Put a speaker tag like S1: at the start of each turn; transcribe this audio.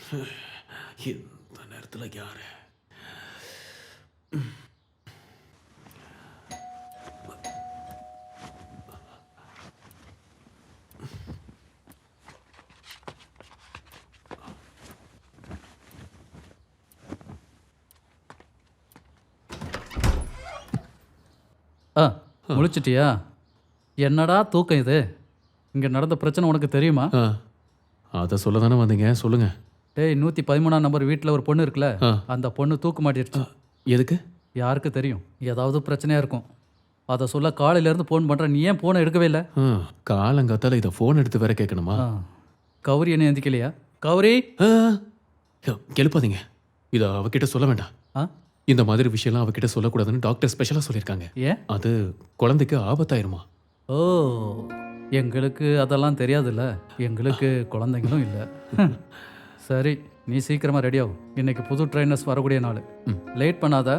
S1: இந்த நேரத்தில் யாரு?
S2: முழிச்சிட்டியா? என்னடா தூக்கம் இது? இங்கே நடந்த பிரச்சனை உனக்கு தெரியுமா?
S1: அதை சொல்ல தானே வந்தீங்க, சொல்லுங்க.
S2: டேய், 113ஆம் நம்பர் வீட்டில் ஒரு பொண்ணு இருக்குல்ல, அந்த பொண்ணு தூக்கு மாட்டிடுச்சு.
S1: எதுக்கு?
S2: யாருக்கு தெரியும்? ஏதாவது பிரச்சனையாக இருக்கும். அதை சொல்ல காலையிலேருந்து ஃபோன் பண்ணுறேன், நீ ஏன் ஃபோனை எடுக்கவே இல்லை?
S1: காலங்காத்தால இதை ஃபோன் எடுத்து வேற கேட்கணுமா?
S2: கௌரி என்ன எந்திக்கலையா? கௌரி,
S1: எழுப்பாதீங்க. இதை அவகிட்ட சொல்ல வேண்டாம். இந்த மாதிரி விஷயம்லாம் அவகிட்ட சொல்லக்கூடாதுன்னு டாக்டர் ஸ்பெஷலாக சொல்லியிருக்காங்க.
S2: ஏன்?
S1: அது குழந்தைக்கு ஆபத்தாயிருமா.
S2: ஓ, எங்களுக்கு அதெல்லாம் தெரியாதுல்ல. எங்களுக்கு குழந்தைங்களும் இல்லை. சரி, நீ சீக்கிரமாக ரெடி ஆகும். இன்னைக்கு புது ட்ரைனர்ஸ் வரக்கூடிய நாள். லேட் பண்ணாத.